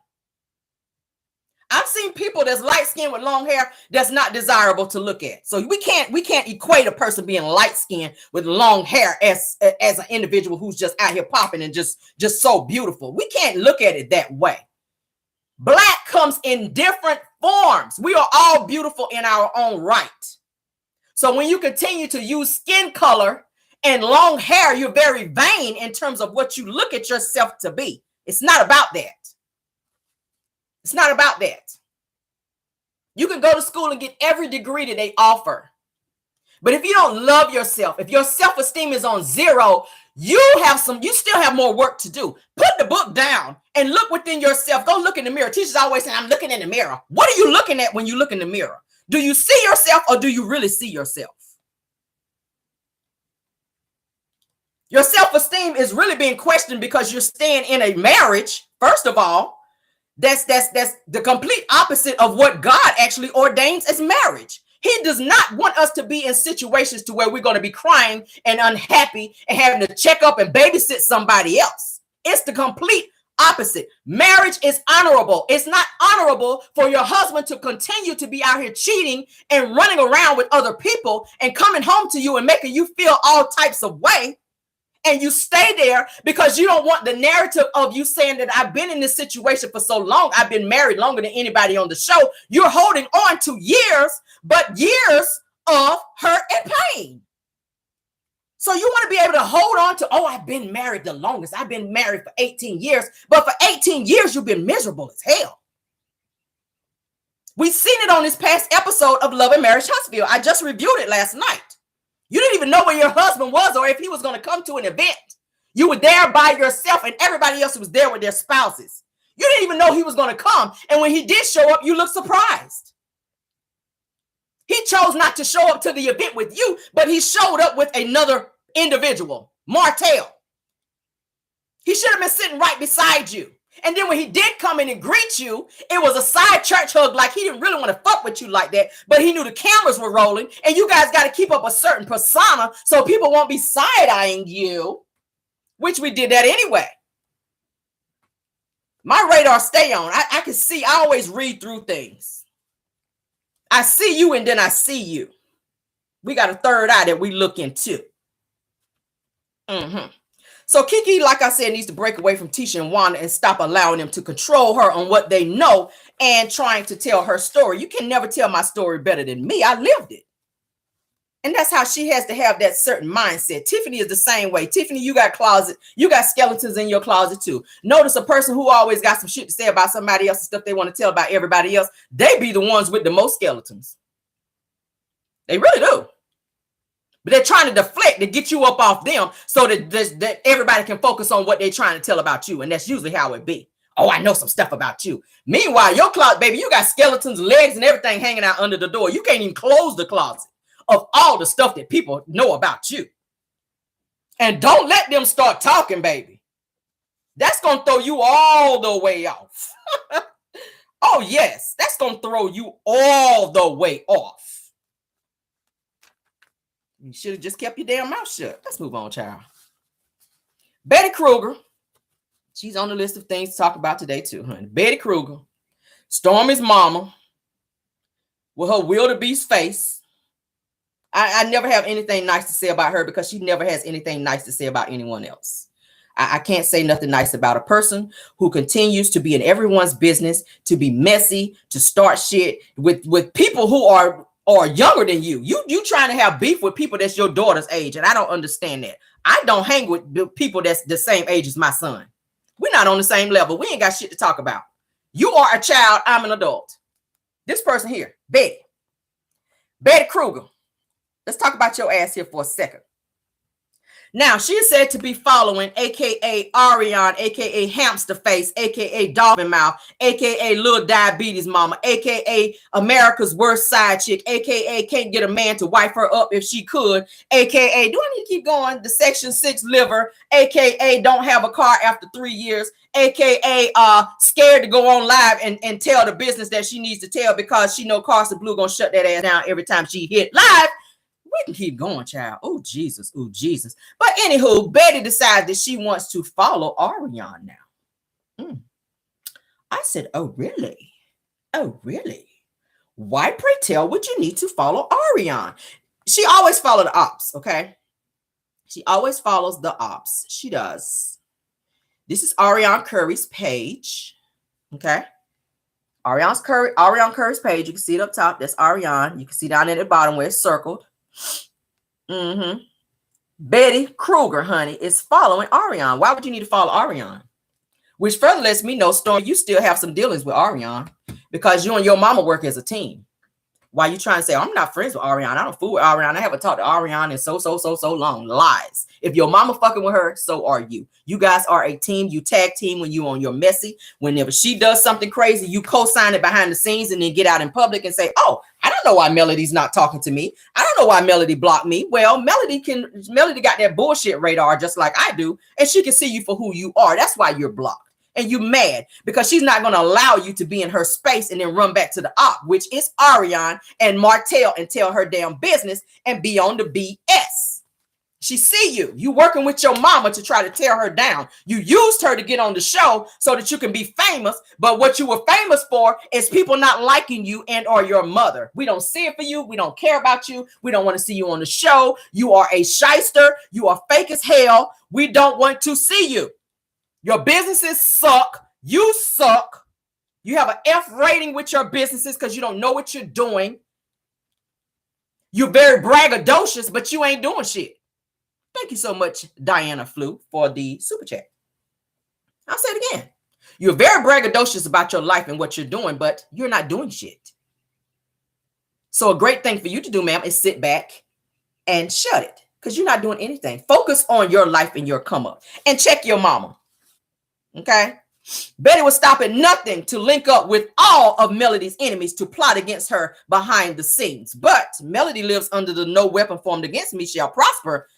I've seen people that's light skinned with long hair that's not desirable to look at. So we can't equate a person being light skinned with long hair as an individual who's just out here popping and just so beautiful. We can't look at it that way. Black comes in different forms. We are all beautiful in our own right. So when you continue to use skin color and long hair, you're very vain in terms of what you look at yourself to be. It's not about that. It's not about that. You can go to school and get every degree that they offer. But if you don't love yourself, if your self-esteem is on zero, you still have more work to do. Put the book down and look within yourself. Go look in the mirror. Teachers always say, I'm looking in the mirror. What are you looking at when you look in the mirror? Do you see yourself or do you really see yourself? Your self-esteem is really being questioned because you're staying in a marriage. First of all, that's the complete opposite of what God actually ordains as marriage. He does not want us to be in situations to where we're going to be crying and unhappy and having to check up and babysit somebody else. It's the complete opposite. Marriage is honorable. It's not honorable for your husband to continue to be out here cheating and running around with other people and coming home to you and making you feel all types of way. And you stay there because you don't want the narrative of you saying that I've been in this situation for so long. I've been married longer than anybody on the show. You're holding on to years, but years of hurt and pain. So you want to be able to hold on to, oh, I've been married the longest. I've been married for 18 years. But for 18 years, you've been miserable as hell. We've seen it on this past episode of Love and Marriage Huntsville. I just reviewed it last night. You didn't even know where your husband was or if he was going to come to an event. You were there by yourself and everybody else was there with their spouses. You didn't even know he was going to come. And when he did show up, you looked surprised. He chose not to show up to the event with you, but he showed up with another individual, Marcel. He should have been sitting right beside you. And then when he did come in and greet you, it was a side church hug, like he didn't really want to fuck with you like that, but he knew the cameras were rolling and you guys got to keep up a certain persona so people won't be side-eyeing you, which we did that anyway. My radar stay on. I can see, I always read through things. I see you and then I see you. We got a third eye that we look into. So KeKe, like I said, needs to break away from Tisha and Wanda and stop allowing them to control her on what they know and trying to tell her story. You can never tell my story better than me. I lived it. And that's how she has to have that certain mindset. Tiffany is the same way. Tiffany, you got skeletons in your closet too. Notice a person who always got some shit to say about somebody else and stuff they want to tell about everybody else. They be the ones with the most skeletons. They really do. But they're trying to deflect to get you up off them so that everybody can focus on what they're trying to tell about you. And that's usually how it be. Oh, I know some stuff about you. Meanwhile, your closet, baby, you got skeletons, legs, and everything hanging out under the door. You can't even close the closet of all the stuff that people know about you. And don't let them start talking, baby. That's going to throw you all the way off. Oh, yes. That's going to throw you all the way off. You should have just kept your damn mouth shut. Let's move on, child. Betty KRUGER. She's on the list of things to talk about today, too, honey. Betty KRUGER. Stormy's mama. With her wildebeest face. I never have anything nice to say about her because she never has anything nice to say about anyone else. I can't say nothing nice about a person who continues to be in everyone's business, to be messy, to start shit with people who are younger than you. You trying to have beef with people that's your daughter's age, and I don't understand that. I don't hang with people that's the same age as my son. We're not on the same level. We ain't got shit to talk about. You are a child. I'm an adult. This person here, Betty. Betty Kruger. Let's talk about your ass here for a second. Now, she is said to be following aka Ariane, aka Hamster Face, aka Dolphin Mouth, aka Little Diabetes Mama, aka America's Worst Side Chick, aka Can't Get a Man to Wipe Her Up If She Could, aka Do I Need to Keep Going? The Section 6 Liver, aka Don't Have a Car After 3 years, aka Scared to go on live and tell the business that she needs to tell because she know Carson Blue gonna shut that ass down every time she hit live. We can keep going, child. Oh, Jesus. Oh, Jesus. But anywho, Betty decides that she wants to follow Ariane now. I said, oh, really? Oh, really? Why, pray tell, would you need to follow Ariane? She always follows the ops, okay? She always follows the ops. She does. This is Ariane Curry's page, okay? Ariane Curry's page. You can see it up top. That's Ariane. You can see down at the bottom where it's circled. Betty Kruger, honey, is following Ariane. Why would you need to follow Ariane? Which further lets me know, Storm, you still have some dealings with Ariane because you and your mama work as a team. Why you trying to say, I'm not friends with Ariane? I don't fool with Ariane. I haven't talked to Ariane in so long. Lies. If your mama fucking with her, so are you. You guys are a team. You tag team when you on your messy. Whenever she does something crazy, you co-sign it behind the scenes and then get out in public and say, oh, I don't know why Melody's not talking to me. I don't know why Melody blocked me. Well, Melody got that bullshit radar just like I do, and she can see you for who you are. That's why you're blocked. And you mad because she's not going to allow you to be in her space and then run back to the op, which is Ariane and Martell, and tell her damn business and be on the BS. She see you. You working with your mama to try to tear her down. You used her to get on the show so that you can be famous. But what you were famous for is people not liking you and or your mother. We don't see it for you. We don't care about you. We don't want to see you on the show. You are a shyster. You are fake as hell. We don't want to see you. Your businesses suck. You suck. You have an F rating with your businesses because you don't know what you're doing. You're very braggadocious, but you ain't doing shit. Thank you so much, Diana Flew, for the super chat. I'll say it again. You're very braggadocious about your life and what you're doing, but you're not doing shit. So a great thing for you to do, ma'am, is sit back and shut it because you're not doing anything. Focus on your life and your come up and check your mama. Okay. Betty was stopping nothing to link up with all of Melody's enemies to plot against her behind the scenes. But Melody lives under the no weapon formed against me shall prosper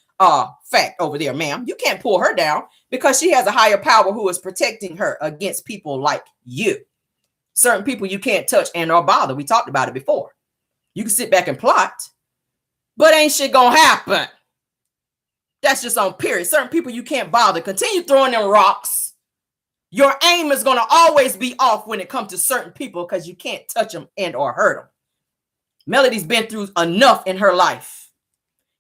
fact over there, ma'am. You can't pull her down because she has a higher power who is protecting her against people like you. Certain people you can't touch and or bother. We talked about it before. You can sit back and plot, but ain't shit gonna happen. That's just on period. Certain people you can't bother. Continue throwing them rocks. Your aim is going to always be off when it comes to certain people because you can't touch them and or hurt them. Melody's been through enough in her life.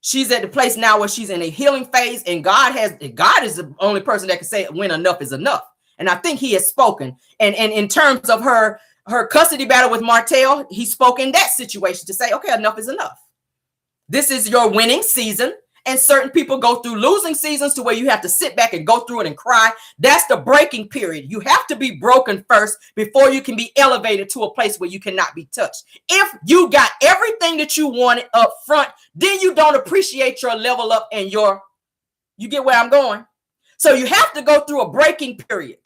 She's at the place now where she's in a healing phase, and God is the only person that can say when enough is enough. And I think he has spoken. And in terms of her custody battle with Martell, he spoke in that situation to say, okay, enough is enough. This is your winning season. And certain people go through losing seasons to where you have to sit back and go through it and cry. That's the breaking period. You have to be broken first before you can be elevated to a place where you cannot be touched. If you got everything that you wanted up front, then you don't appreciate your level up and you get where I'm going? So you have to go through a breaking period.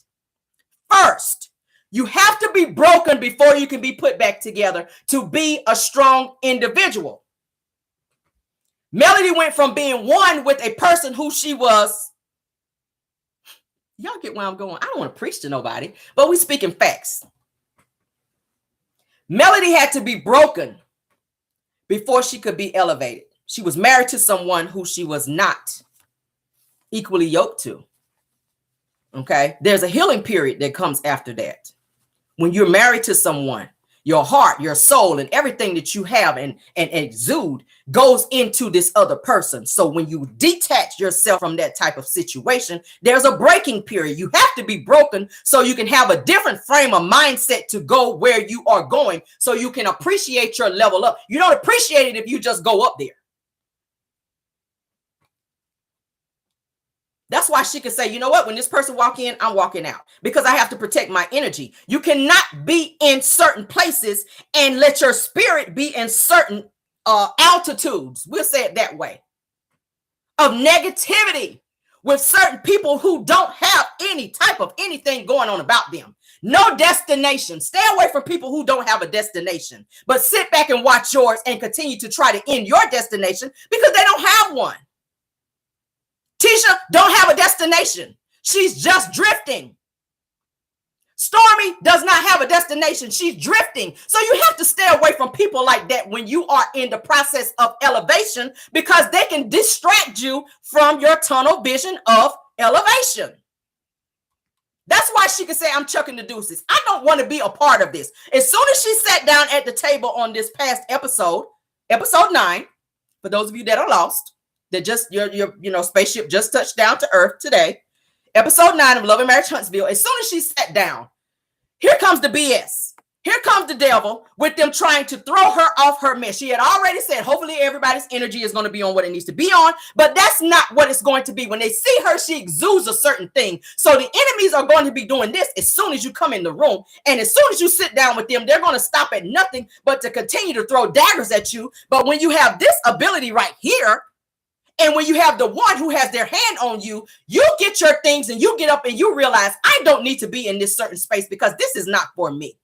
First, you have to be broken before you can be put back together to be a strong individual. Melody went from being one with a person who she was. Y'all get where I'm going. I don't want to preach to nobody, but we speaking facts. Melody had to be broken before she could be elevated. She was married to someone who she was not equally yoked to. Okay. There's a healing period that comes after that. When you're married to someone, your heart, your soul, and everything that you have and exude goes into this other person. So when you detach yourself from that type of situation, there's a breaking period. You have to be broken so you can have a different frame of mindset to go where you are going, so you can appreciate your level up. You don't appreciate it if you just go up there. That's why she could say, you know what, when this person walk in, I'm walking out because I have to protect my energy. You cannot be in certain places and let your spirit be in certain altitudes, we'll say it that way, of negativity with certain people who don't have any type of anything going on about them. No destination. Stay away from people who don't have a destination, but sit back and watch yours and continue to try to end your destination because they don't have one. Tisha don't have a destination. She's just drifting. Stormy does not have a destination. She's drifting. So you have to stay away from people like that when you are in the process of elevation, because they can distract you from your tunnel vision of elevation. That's why she can say, I'm chucking the deuces. I don't want to be a part of this. As soon as she sat down at the table on this past episode, episode 9, for those of you that are lost, that just your spaceship just touched down to Earth today. Episode 9 of Love and Marriage Huntsville. As soon as she sat down, here comes the BS. Here comes the devil with them trying to throw her off her mess. She had already said, hopefully everybody's energy is going to be on what it needs to be on, but that's not what it's going to be. When they see her, she exudes a certain thing. So the enemies are going to be doing this as soon as you come in the room. And as soon as you sit down with them, they're going to stop at nothing but to continue to throw daggers at you. But when you have this ability right here, and when you have the one who has their hand on you, you get your things and you get up and you realize, I don't need to be in this certain space because this is not for me.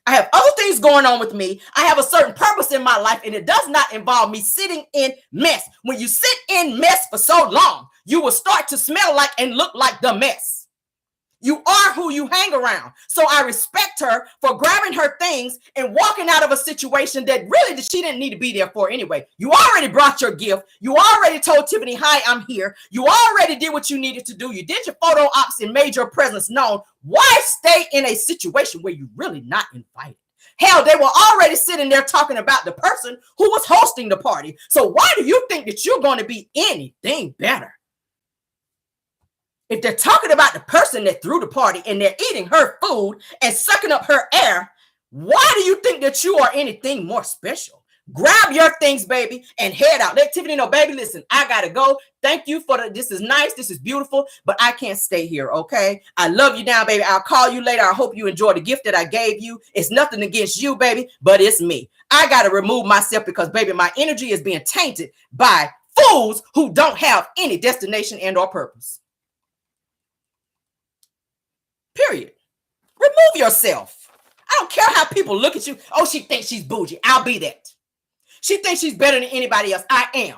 I have other things going on with me. I have a certain purpose in my life, and it does not involve me sitting in mess. When you sit in mess for so long, you will start to smell like and look like the mess. You are who you hang around. So I respect her for grabbing her things and walking out of a situation that really she didn't need to be there for anyway. You already brought your gift. You already told Tiffany, hi, I'm here. You already did what you needed to do. You did your photo ops and made your presence known. Why stay in a situation where you're really not invited? Hell, they were already sitting there talking about the person who was hosting the party. So why do you think that you're going to be anything better? If they're talking about the person that threw the party and they're eating her food and sucking up her air, why do you think that you are anything more special? Grab your things, baby, and head out. Let Tiffany know, baby, listen, I got to go. Thank you for this is nice. This is beautiful, but I can't stay here, okay? I love you now, baby. I'll call you later. I hope you enjoy the gift that I gave you. It's nothing against you, baby, but it's me. I got to remove myself because, baby, my energy is being tainted by fools who don't have any destination and or purpose. Period. Remove yourself. I don't care how people look at you. Oh, she thinks she's bougie. I'll be that. She thinks she's better than anybody else. I am.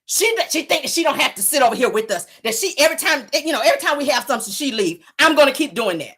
She thinks that she don't have to sit over here with us. That she every time we have something, she leave. I'm going to keep doing that.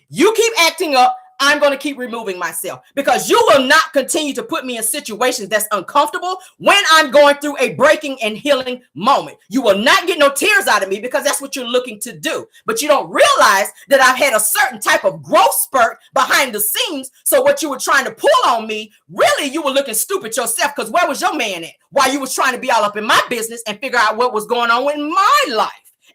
You keep acting up. I'm going to keep removing myself because you will not continue to put me in situations that's uncomfortable when I'm going through a breaking and healing moment. You will not get no tears out of me because that's what you're looking to do. But you don't realize that I've had a certain type of growth spurt behind the scenes. So what you were trying to pull on me, really, you were looking stupid yourself because where was your man at while you was trying to be all up in my business and figure out what was going on in my life?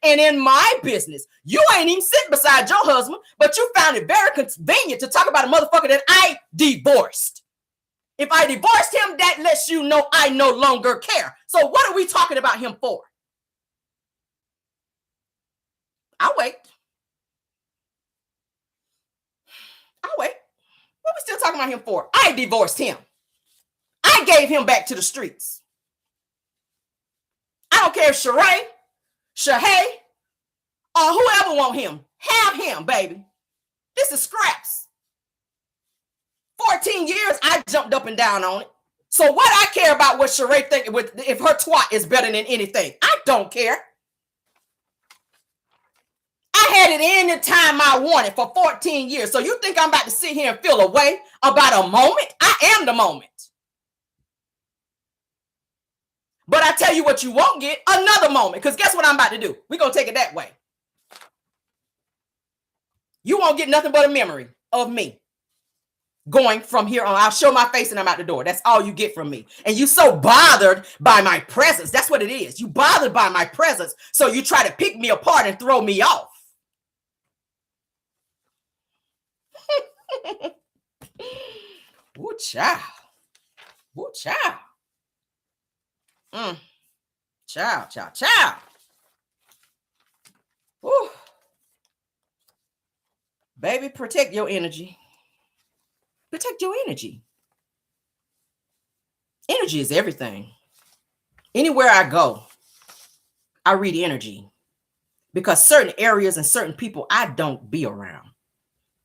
And in my business, you ain't even sitting beside your husband, but you found it very convenient to talk about a motherfucker that I divorced. If I divorced him, that lets you know I no longer care. So what are we talking about him for? I'll wait. What are we still talking about him for? I divorced him. I gave him back to the streets. I don't care if Shahay, or whoever want him, have him, baby. This is scraps. 14 years, I jumped up and down on it. So what I care about what Sheree think if her twat is better than anything? I don't care. I had it any time I wanted for 14 years. So you think I'm about to sit here and feel a way about a moment? I am the moment. But I tell you what you won't get, another moment. Because guess what I'm about to do? We're going to take it that way. You won't get nothing but a memory of me going from here on. I'll show my face and I'm out the door. That's all you get from me. And you so bothered by my presence. That's what it is. You bothered by my presence. So you try to pick me apart and throw me off. Woo child. Woo child. Child. Woo. Baby, protect your energy. Protect your energy. Energy is everything. Anywhere I go, I read energy, because certain areas and certain people I don't be around.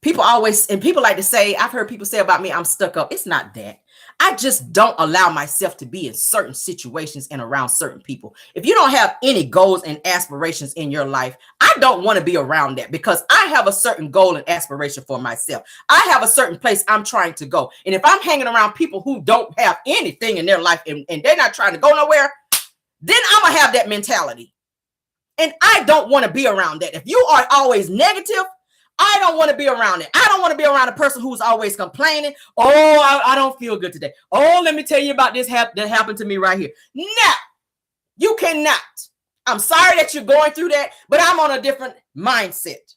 People like to say, I've heard people say about me, I'm stuck up. It's not that. I just don't allow myself to be in certain situations and around certain people. If you don't have any goals and aspirations in your life, I don't want to be around that, because I have a certain goal and aspiration for myself. I have a certain place I'm trying to go. And if I'm hanging around people who don't have anything in their life and they're not trying to go nowhere, then I'm going to have that mentality. And I don't want to be around that. If you are always negative, I don't want to be around it. I don't want to be around a person who's always complaining. Oh, I don't feel good today. Oh, let me tell you about this that happened to me right here. No, you cannot. I'm sorry that you're going through that, but I'm on a different mindset.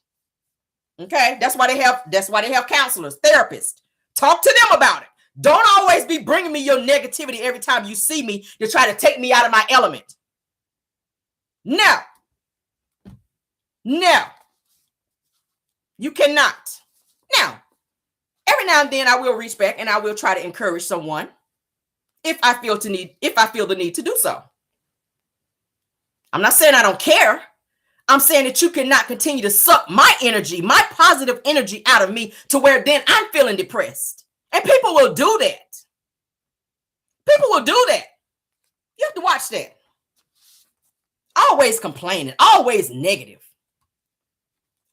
Okay, that's why they have counselors, therapists. Talk to them about it. Don't always be bringing me your negativity every time you see me to try to take me out of my element. No. You cannot. Now, every now and then I will reach back and I will try to encourage someone if I feel the need to do so. I'm not saying I don't care. I'm saying that you cannot continue to suck my energy, my positive energy out of me to where then I'm feeling depressed. And people will do that. People will do that. You have to watch that. Always complaining, always negative.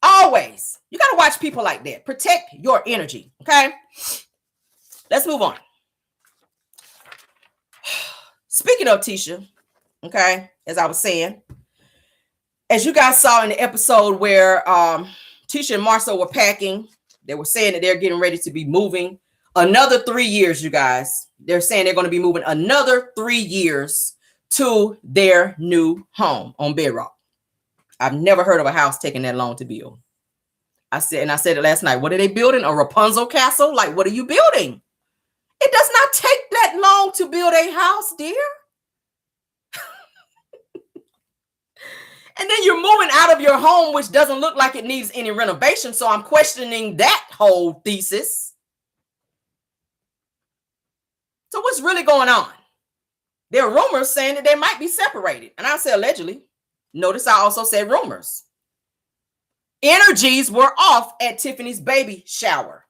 Always. You got to watch people like that. Protect your energy. Okay. Let's move on. Speaking of Tisha, okay, as I was saying, as you guys saw in the episode where Tisha and Marcel were packing, they were saying that they're getting ready to be moving another 3 years, you guys. They're saying they're going to be moving another 3 years to their new home on Bedrock. I've never heard of a house taking that long to build. I said it last night. What are they building? A Rapunzel castle? Like, what are you building? It does not take that long to build a house, dear. And then you're moving out of your home, which doesn't look like it needs any renovation. So I'm questioning that whole thesis. So what's really going on? There are rumors saying that they might be separated. And I said allegedly. Notice I also said rumors. Energies were off at Tiffany's baby shower.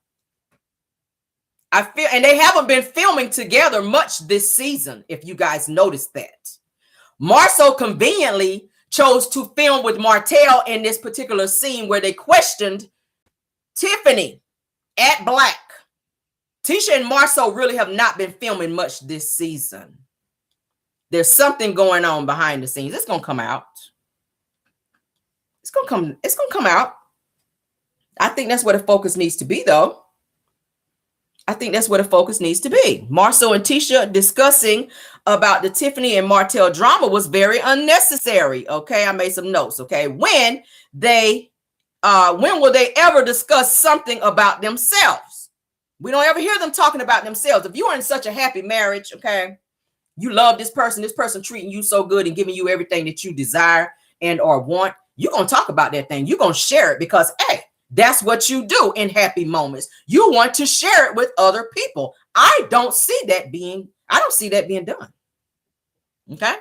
I feel, and they haven't been filming together much this season, if you guys noticed that. Marcel conveniently chose to film with Martell in this particular scene where they questioned Tiffany at Black. Tisha and Marcel really have not been filming much this season. There's something going on behind the scenes. It's going to come out. It's going to come out. I think that's where the focus needs to be, though. I think that's where the focus needs to be. Marcel and Tisha discussing about the Tiffany and Martell drama was very unnecessary. Okay, I made some notes. Okay, when will they ever discuss something about themselves? We don't ever hear them talking about themselves. If you are in such a happy marriage, okay, you love this person treating you so good and giving you everything that you desire and or want, you're going to talk about that thing. You're going to share it because, hey, that's what you do in happy moments. You want to share it with other people. I don't see that being done. Okay.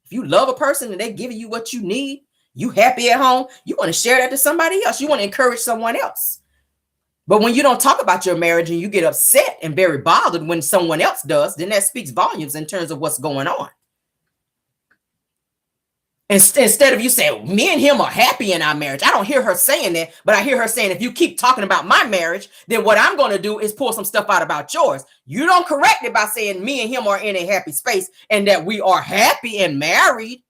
If you love a person and they're giving you what you need, you happy at home, you want to share that to somebody else. You want to encourage someone else. But when you don't talk about your marriage and you get upset and very bothered when someone else does, then that speaks volumes in terms of what's going on. Instead of you saying, me and him are happy in our marriage. I don't hear her saying that, but I hear her saying, if you keep talking about my marriage, then what I'm going to do is pull some stuff out about yours. You don't correct it by saying me and him are in a happy space and that we are happy and married,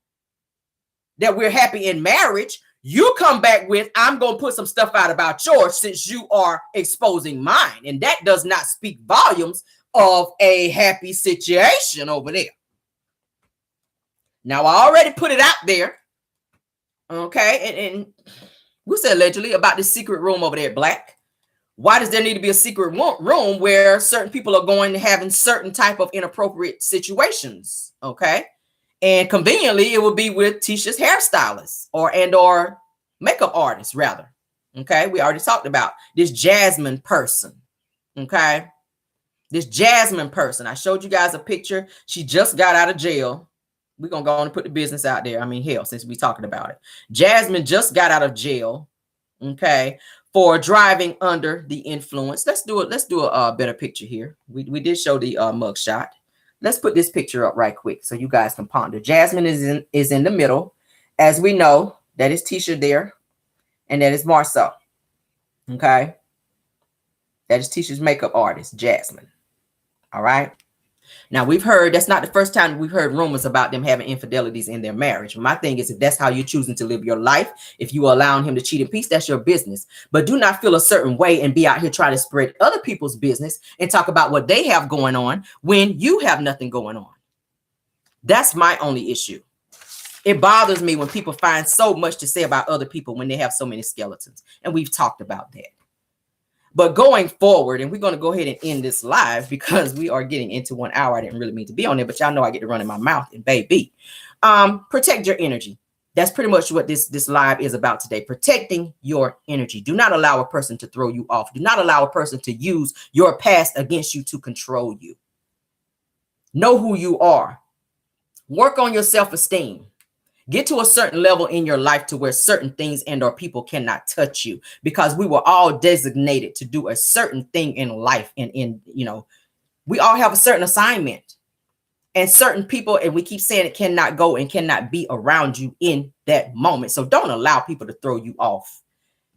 that we're happy in marriage. You come back with, I'm going to put some stuff out about yours since you are exposing mine. And that does not speak volumes of a happy situation over there. Now, I already put it out there, okay, and we said allegedly about the secret room over there at Black. Why does there need to be a secret room where certain people are going to having certain type of inappropriate situations, okay? And conveniently, it will be with Tisha's hairstylist or makeup artist, rather, okay? We already talked about this Jasmine person, okay? This Jasmine person, I showed you guys a picture. She just got out of jail. We're going to go on and put the business out there. I mean, hell, since we're talking about it. Jasmine just got out of jail, okay, for driving under the influence. Let's do a better picture here. We did show the mugshot. Let's put this picture up right quick so you guys can ponder. Jasmine is in the middle. As we know, that is Tisha there, and that is Marcel, okay? That is Tisha's makeup artist, Jasmine. All right. Now we've heard, that's not the first time we've heard rumors about them having infidelities in their marriage. My thing is, if that's how you're choosing to live your life, if you are allowing him to cheat in peace, that's your business. But do not feel a certain way and be out here trying to spread other people's business and talk about what they have going on when you have nothing going on. That's my only issue. It bothers me when people find so much to say about other people when they have so many skeletons. And we've talked about that. But going forward, and we're going to go ahead and end this live because we are getting into 1 hour. I didn't really mean to be on there, but y'all know I get to run in my mouth and baby. Protect your energy. That's pretty much what this live is about today. Protecting your energy. Do not allow a person to throw you off. Do not allow a person to use your past against you to control you. Know who you are. Work on your self-esteem. Get to a certain level in your life to where certain things and or people cannot touch you, because we were all designated to do a certain thing in life. And we all have a certain assignment, and certain people, and we keep saying it, cannot go and cannot be around you in that moment. So don't allow people to throw you off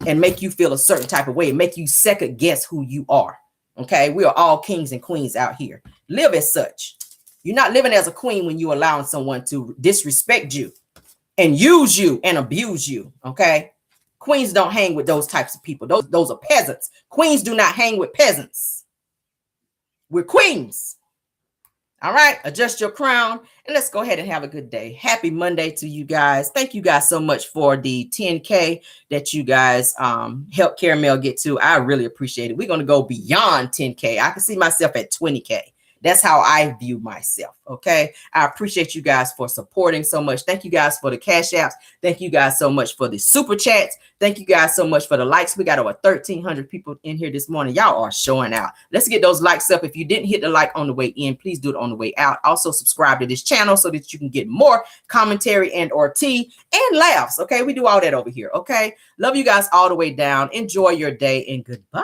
and make you feel a certain type of way, and make you second guess who you are. Okay. We are all kings and queens out here. Live as such. You're not living as a queen when you're allowing someone to disrespect you and use you and abuse you, okay? Queens don't hang with those types of people. Those are peasants. Queens do not hang with peasants. We're queens. All right, adjust your crown, and let's go ahead and have a good day. Happy Monday to you guys. Thank you guys so much for the 10K that you guys helped Caramel get to. I really appreciate it. We're going to go beyond 10K. I can see myself at 20K. That's how I view myself. Okay. I appreciate you guys for supporting so much. Thank you guys for the cash apps. Thank you guys so much for the super chats. Thank you guys so much for the likes. We got over 1,300 people in here this morning. Y'all are showing out. Let's get those likes up. If you didn't hit the like on the way in, please do it on the way out. Also subscribe to this channel so that you can get more commentary and or tea and laughs. Okay. We do all that over here. Okay. Love you guys all the way down. Enjoy your day and goodbye.